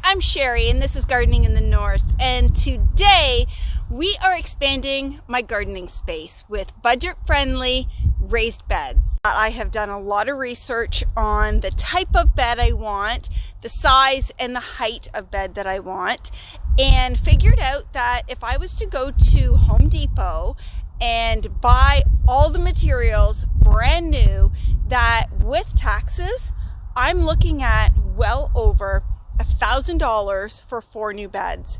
I'm Sherry and this is Gardening in the North, and today we are expanding my gardening space with budget-friendly raised beds. I have done a lot of research on the type of bed I want, the size and the height of bed that I want, and figured out that if I was to go to Home Depot and buy all the materials brand new, that with taxes, I'm looking at well over $1,000 for 4 new beds.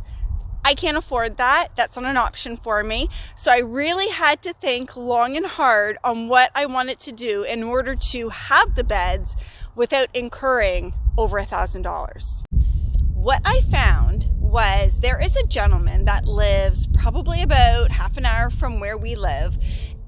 I can't afford that. That's not an option for me. So I really had to think long and hard on what I wanted to do in order to have the beds without incurring over $1,000. What I found was there is a gentleman that lives probably about half an hour from where we live,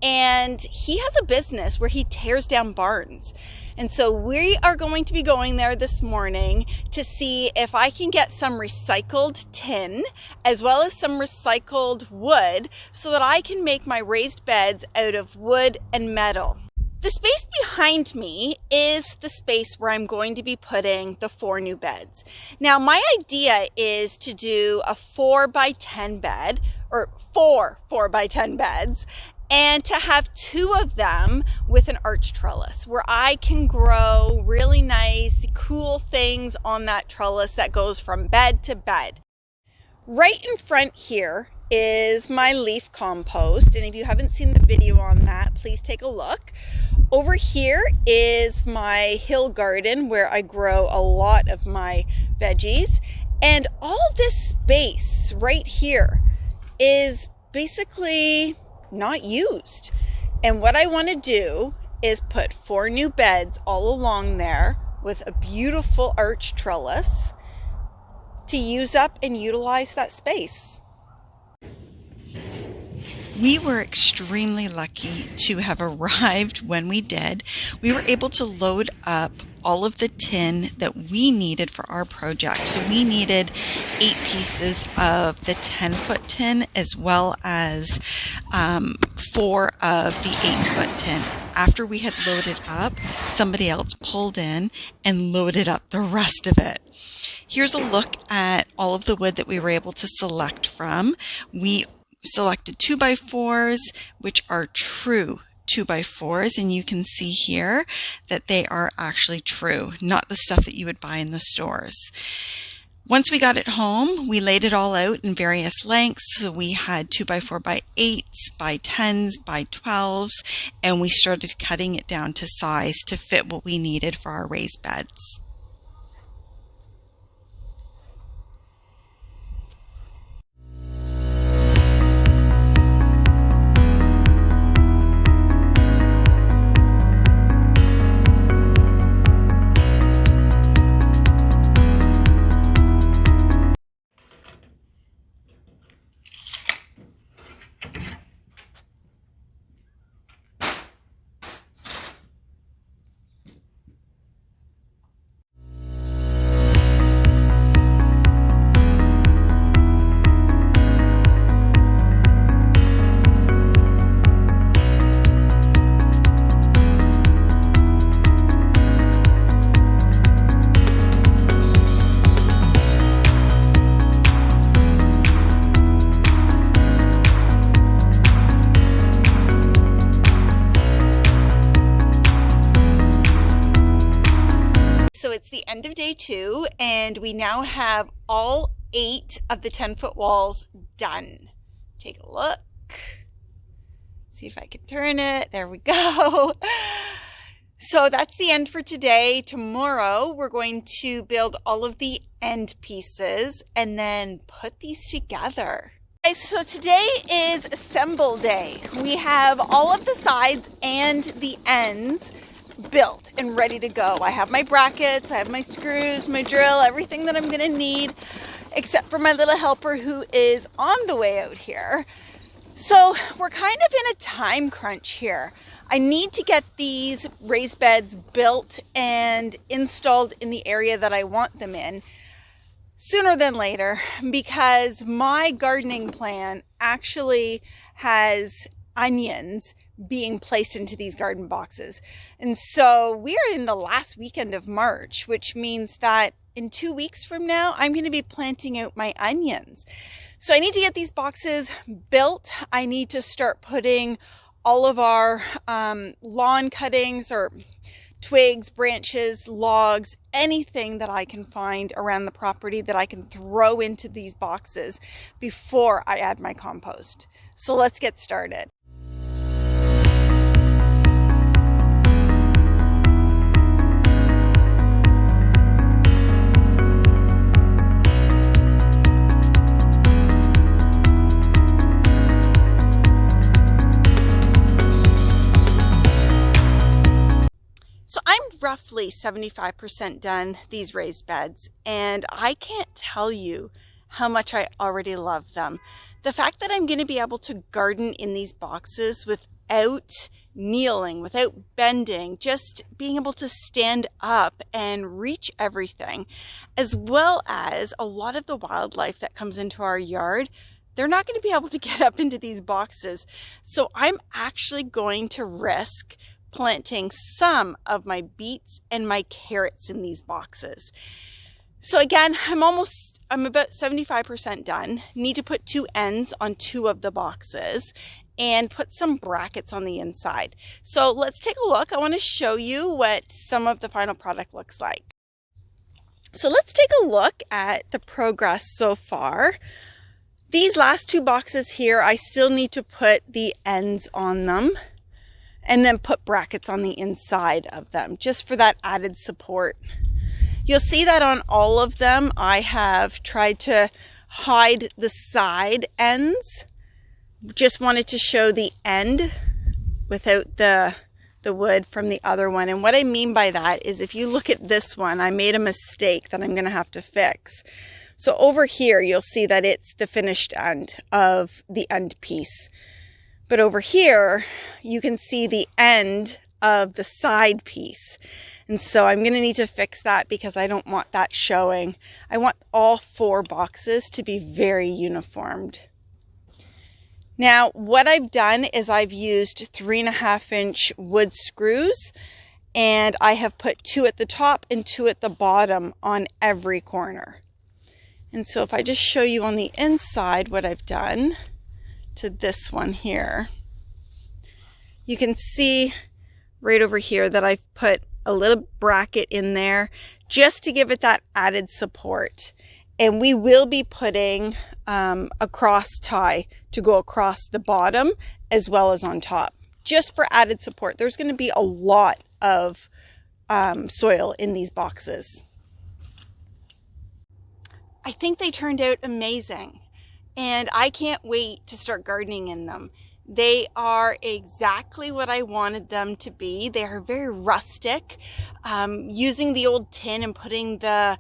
and he has a business where he tears down barns. And so we are going to be going there this morning to see if I can get some recycled tin as well as some recycled wood so that I can make my raised beds out of wood and metal. The space behind me is the space where I'm going to be putting the 4 new beds. Now, my idea is to do a 4x10 bed, or 4x10 beds, and to have 2 of them with an arch trellis where I can grow really nice, cool things on that trellis that goes from bed to bed. Right in front here is my leaf compost, and if you haven't seen the video on that, please take a look. Over here is my hill garden where I grow a lot of my veggies, and all this space right here is basically not used. And what I want to do is put 4 new beds all along there with a beautiful arch trellis to use up and utilize that space. We were extremely lucky to have arrived when we did. We were able to load up all of the tin that we needed for our project. So we needed 8 pieces of the 10-foot tin as well as 4 of the 8-foot tin. After we had loaded up, somebody else pulled in and loaded up the rest of it. Here's a look at all of the wood that we were able to select from. We selected 2x4s, which are true 2x4s, and you can see here that they are actually true, not the stuff that you would buy in the stores. Once we got it home, we laid it all out in various lengths. So we had 2x4x8s, by 10s, by 12s, and we started cutting it down to size to fit what we needed for our raised beds. It's the end of day 2, and we now have all 8 of the 10-foot walls done. Take a look. See if I can turn it. There we go. So that's the end for today. Tomorrow we're going to build all of the end pieces and then put these together. So today is assemble day. We have all of the sides and the ends built and ready to go. I have my brackets, I have my screws, my drill, everything that I'm going to need, except for my little helper who is on the way out here. So we're kind of in a time crunch here. I need to get these raised beds built and installed in the area that I want them in sooner than later, because my gardening plan actually has onions being placed into these garden boxes. And so we are in the last weekend of March, which means that in 2 weeks from now, I'm going to be planting out my onions. So I need to get these boxes built. I need to start putting all of our lawn cuttings or twigs, branches, logs, anything that I can find around the property that I can throw into these boxes before I add my compost. So let's get started. Roughly 75% done these raised beds, and I can't tell you how much I already love them. The fact that I'm going to be able to garden in these boxes without kneeling, without bending, just being able to stand up and reach everything, as well as a lot of the wildlife that comes into our yard, they're not going to be able to get up into these boxes. So I'm actually going to risk planting some of my beets and my carrots in these boxes. So again, I'm about 75% done. Need to put 2 ends on 2 of the boxes and put some brackets on the inside. So let's take a look. I want to show you what some of the final product looks like. So let's take a look at the progress so far. These last 2 boxes here, I still need to put the ends on them and then put brackets on the inside of them just for that added support. You'll see that on all of them, I have tried to hide the side ends. Just wanted to show the end without the wood from the other one. And what I mean by that is if you look at this one, I made a mistake that I'm going to have to fix. So over here, you'll see that it's the finished end of the end piece. But over here, you can see the end of the side piece. And so I'm going to need to fix that because I don't want that showing. I want all 4 boxes to be very uniformed. Now, what I've done is I've used 3.5-inch wood screws, and I have put 2 at the top and 2 at the bottom on every corner. And so if I just show you on the inside what I've done to this one here, you can see right over here that I've put a little bracket in there just to give it that added support. And we will be putting a cross tie to go across the bottom as well as on top, just for added support. There's going to be a lot of soil in these boxes. I think they turned out amazing. And I can't wait to start gardening in them. They are exactly what I wanted them to be. They are very rustic. Using the old tin and putting the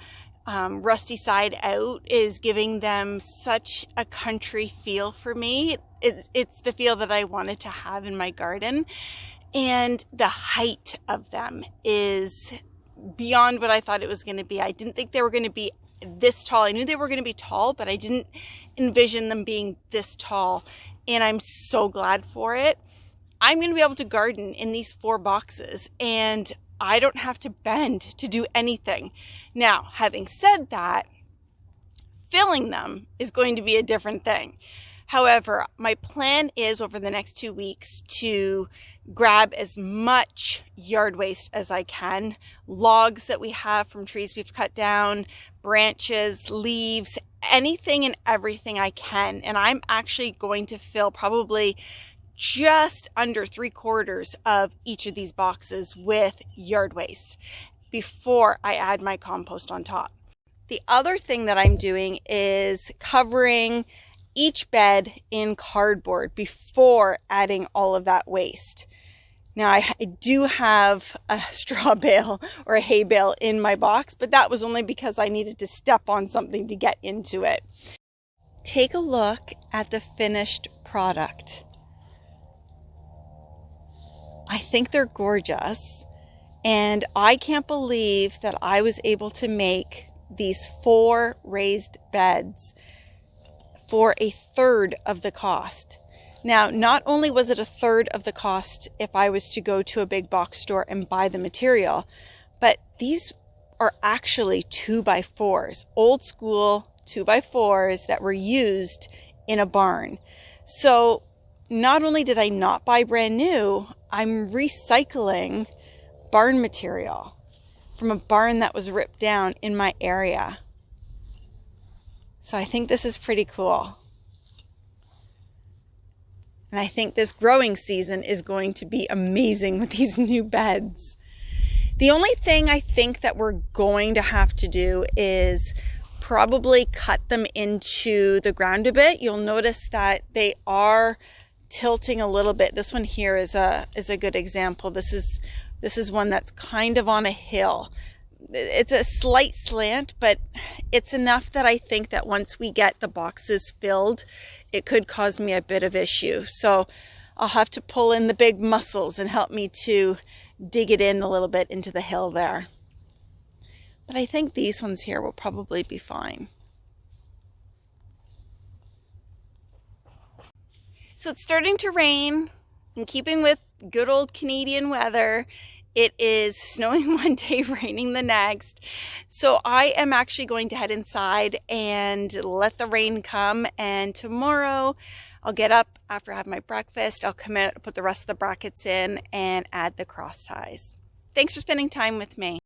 rusty side out is giving them such a country feel for me. It's the feel that I wanted to have in my garden. And the height of them is beyond what I thought it was going to be. I didn't think they were going to be this tall. I knew they were going to be tall, but I didn't envision them being this tall, and I'm so glad for it. I'm going to be able to garden in these 4 boxes, and I don't have to bend to do anything. Now, having said that, filling them is going to be a different thing. However, my plan is over the next 2 weeks to grab as much yard waste as I can, logs that we have from trees we've cut down, branches, leaves, anything and everything I can. And I'm actually going to fill probably just under 3/4 of each of these boxes with yard waste before I add my compost on top. The other thing that I'm doing is covering each bed in cardboard before adding all of that waste. Now I do have a straw bale or a hay bale in my box, but that was only because I needed to step on something to get into it. Take a look at the finished product. I think they're gorgeous, and I can't believe that I was able to make these 4 raised beds for 1/3 of the cost. Now, not only was it a third of the cost if I was to go to a big box store and buy the material, but these are actually 2x4s, old school 2x4s that were used in a barn. So not only did I not buy brand new, I'm recycling barn material from a barn that was ripped down in my area. So I think this is pretty cool. And I think this growing season is going to be amazing with these new beds. The only thing I think that we're going to have to do is probably cut them into the ground a bit. You'll notice that they are tilting a little bit. This one here is a good example. This is one that's kind of on a hill. It's a slight slant, but it's enough that I think that once we get the boxes filled, it could cause me a bit of issue. So I'll have to pull in the big muscles and help me to dig it in a little bit into the hill there. But I think these ones here will probably be fine. So it's starting to rain. In keeping with good old Canadian weather, it is snowing one day, raining the next. So I am actually going to head inside and let the rain come. And tomorrow I'll get up after I have my breakfast. I'll come out, put the rest of the brackets in, and add the cross ties. Thanks for spending time with me.